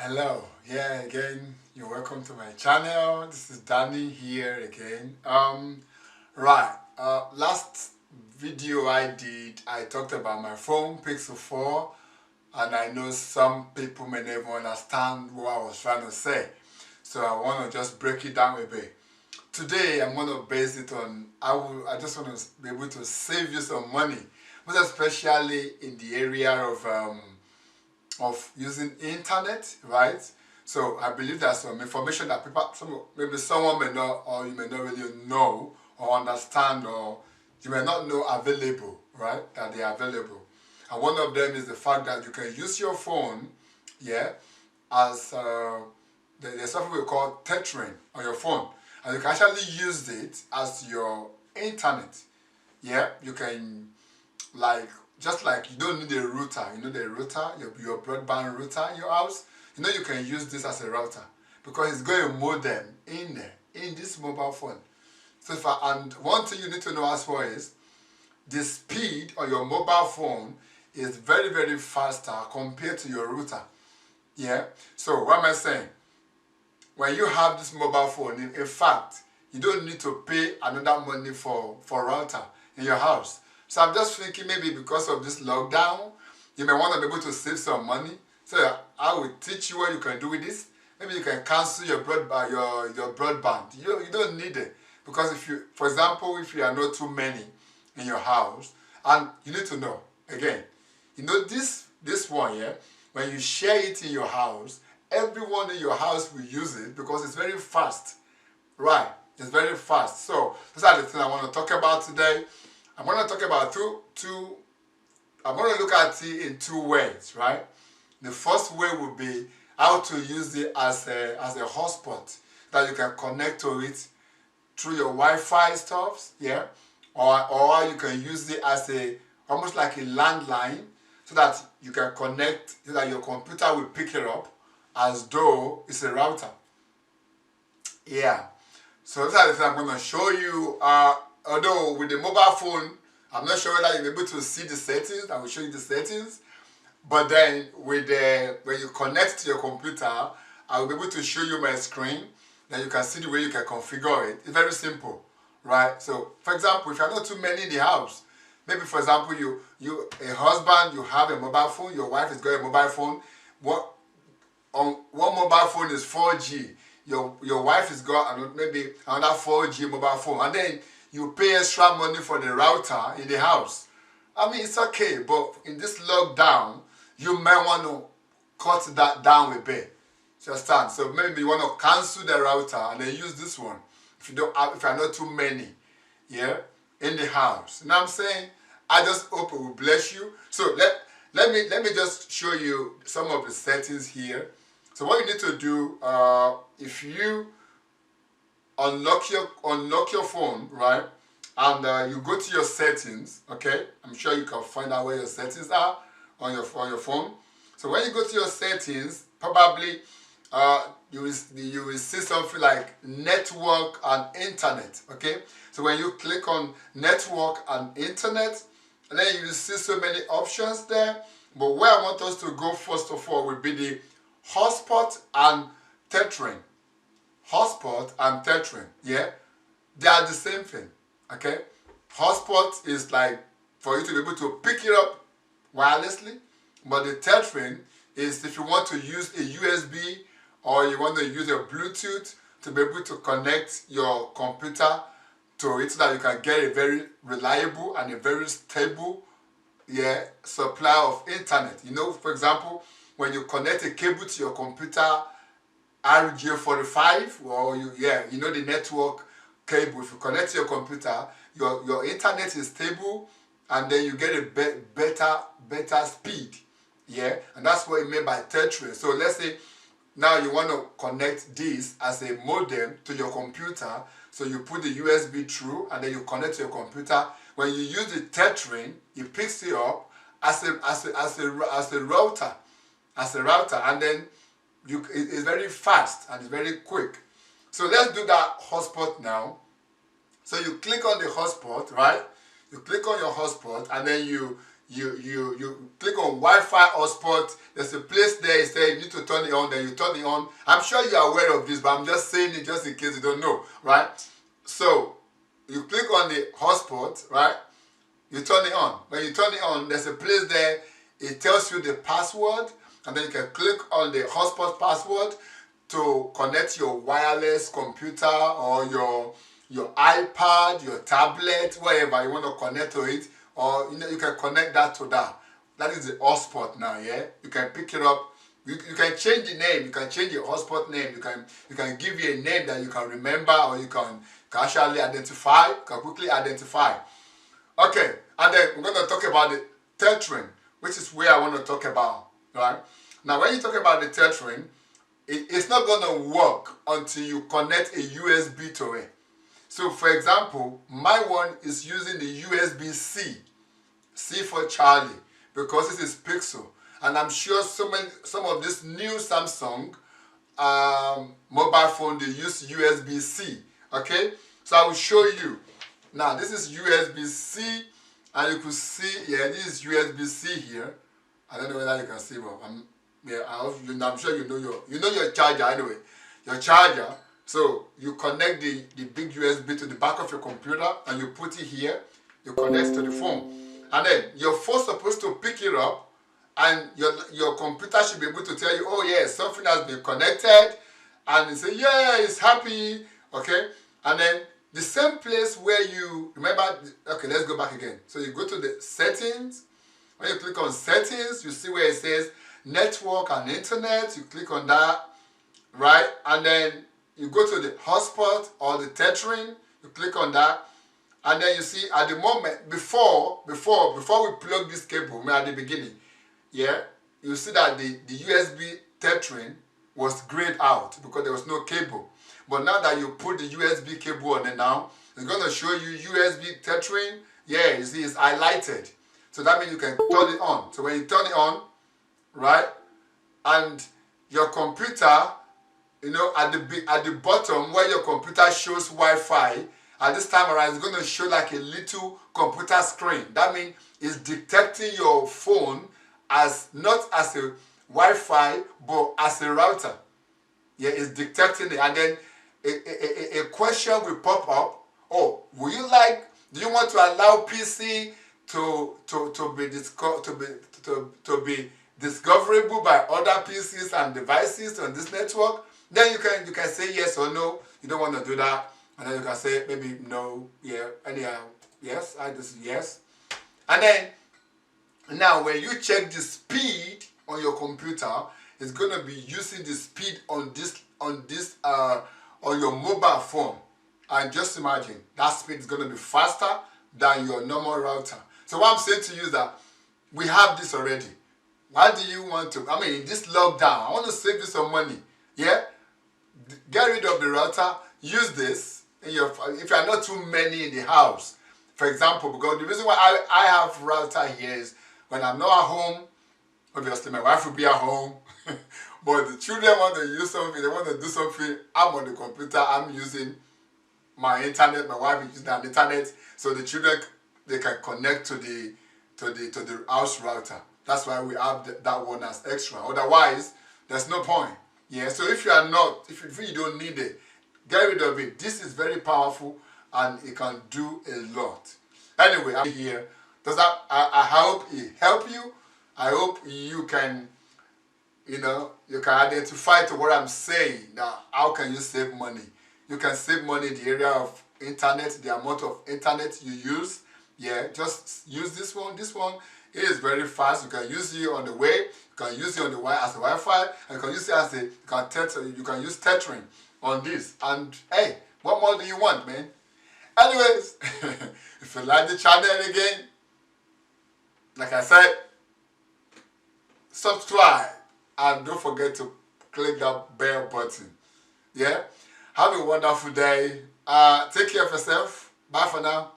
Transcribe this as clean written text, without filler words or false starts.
Hello, yeah, again, you're welcome to my channel. This is Danny here again. Last video I did, I talked about my phone, Pixel 4, and I know some people may never understand what I was trying to say. So I want to just break it down a bit. Today, I'm going to base it on, I just want to be able to save you some money, but especially in the area of using internet, right? So I believe there's some information that maybe someone may not, or you may not really know or understand, or you may not know available, right? That they are available. And one of them is the fact that you can use your phone, yeah, as there's something we call tethering on your phone, and you can actually use it as your internet. Yeah, you can, like, just like you don't need a router, the router, your broadband router in your house, you can use this as a router because it's got a modem in there, in this mobile phone. So and one thing you need to know as well is the speed on your mobile phone is very, very faster compared to your router. Yeah, so what am I saying? When you have this mobile phone, in fact, you don't need to pay another money for router in your house. So I'm just thinking maybe because of this lockdown, you may want to be able to save some money. So I will teach you what you can do with this. Maybe you can cancel your broadband. Your broadband. You don't need it because if you, for example, if you are not too many in your house, and you need to know again, this one here, when you share it in your house, everyone in your house will use it because it's very fast. Right, it's very fast. So these are the things I want to talk about today. I'm going to talk about I'm going to look at it in two ways, right? The first way would be how to use it as a hotspot that you can connect to it through your Wi-Fi stuff, yeah? Or you can use it as almost like a landline so that you can connect, so that your computer will pick it up as though it's a router. Yeah. So these are the things I'm going to show you. Although with the mobile phone, I'm not sure whether you're able to see the settings. I will show you the settings. But then when you connect to your computer, I will be able to show you my screen. Then you can see the way you can configure it. It's very simple, right? So, for example, if you're not too many in the house, maybe for example, you a husband, you have a mobile phone, your wife has got a mobile phone. On one mobile phone is 4G. Your wife has got maybe another 4G mobile phone, and then you pay extra money for the router in the house. I mean, it's okay, but in this lockdown, you might want to cut that down a bit. You understand? So maybe you want to cancel the router and then use this one. If you're not too many, yeah, in the house. You know what I'm saying? I just hope it will bless you. So let me just show you some of the settings here. So what you need to do, if you unlock your phone, right, and you go to your settings, okay, I'm sure you can find out where your settings are on your phone. So when you go to your settings, probably you will see something like network and internet, okay. So when you click on network and internet, and then you will see so many options there. But where I want us to go first of all will be the hotspot and tethering. Hotspot and tethering, yeah, they are the same thing, okay. Hotspot is like for you to be able to pick it up wirelessly, but the tethering is if you want to use a USB or you want to use a Bluetooth to be able to connect your computer to it so that you can get a very reliable and a very stable, yeah, supply of internet. For example, when you connect a cable to your computer, RJ45, or the network cable, if you connect to your computer, your internet is stable and then you get a better speed, yeah, and that's what it meant by tethering. So let's say now you want to connect this as a modem to your computer, so you put the USB through and then you connect to your computer. When you use the tethering, it picks it up as a router, and then it's very fast and it's very quick. So let's do that hotspot now. So you click on the hotspot, right? You click on your hotspot and then you you click on Wi-Fi hotspot. There's a place there, it says you need to turn it on, then you turn it on. I'm sure you are aware of this, but I'm just saying it just in case you don't know, right? So you click on the hotspot, right? You turn it on. When you turn it on, there's a place there, it tells you the password, and then you can click on the hotspot password to connect your wireless computer or your iPad, your tablet, whatever you want to connect to it, or you can connect that to that. That is the hotspot now, yeah? You can pick it up. You can change the name. You can change your hotspot name. You can give you a name that you can remember, or you can actually identify. You can quickly identify. Okay, and then we're going to talk about the tethering, which is where I want to talk about, right? Now, when you talk about the tethering, it's not going to work until you connect a USB to it. So, for example, my one is using the USB-C, C for Charlie, because this is Pixel. And I'm sure some of this new Samsung mobile phone, they use USB-C, okay? So I will show you. Now, this is USB-C, and you can see, yeah, this is USB-C here. I don't know whether you can see, but I'm sure you know your charger anyway. Your charger. So you connect the big USB to the back of your computer, and you put it here. You connect to the phone, and then your phone's supposed to pick it up, and your computer should be able to tell you, oh yeah, something has been connected, and you say, yeah, it's happy, okay, and then the same place where you remember. Okay, let's go back again. So you go to the settings. When you click on settings, you see where it says network and internet. You click on that, right? And then you go to the hotspot or the tethering. You click on that, and then you see at the moment before we plug this cable, at the beginning, yeah, you see that the USB tethering was grayed out because there was no cable. But now that you put the USB cable on it now, it's going to show you USB tethering. Yeah, you see it's highlighted. So that means you can turn it on. So when you turn it on, right, and your computer, you know, at the bottom where your computer shows Wi-Fi, at this time around, it's going to show like a little computer screen. That means it's detecting your phone as not as a Wi-Fi, but as a router. Yeah, it's detecting it, and then a question will pop up. Oh, do you want to allow PC to be discoverable by other PCs and devices on this network? Then you can say yes or no. You don't want to do that, and then you can say maybe no, yeah, anyhow, yes, I just yes. And then now when you check the speed on your computer, it's going to be using the speed on your mobile phone. And just imagine that speed is going to be faster than your normal router. So what I'm saying to you is that we have this already. Why do you want to? I mean, in this lockdown, I want to save you some money. Yeah? Get rid of the router. Use this if you are not too many in the house. For example, because the reason why I have router here is when I'm not at home, obviously my wife will be at home. But the children want to use something, they want to do something. I'm on the computer, I'm using my internet, my wife is using the internet, so the children, they can connect to the house router. That's why we have that one as extra. Otherwise, there's no point. Yeah. So if you don't need it, get rid of it. This is very powerful and it can do a lot. Anyway, I'm here. I hope it helped you. I hope you can, you can identify to what I'm saying. Now, how can you save money? You can save money in the area of internet, the amount of internet you use. Yeah, just use this one. This one is very fast. You can use it on the way. You can use it on the as a Wi-Fi. And you can use it as you can use tethering on this. And hey, what more do you want, man? Anyways, if you like the channel again, like I said, subscribe and don't forget to click that bell button. Yeah? Have a wonderful day. Take care of yourself. Bye for now.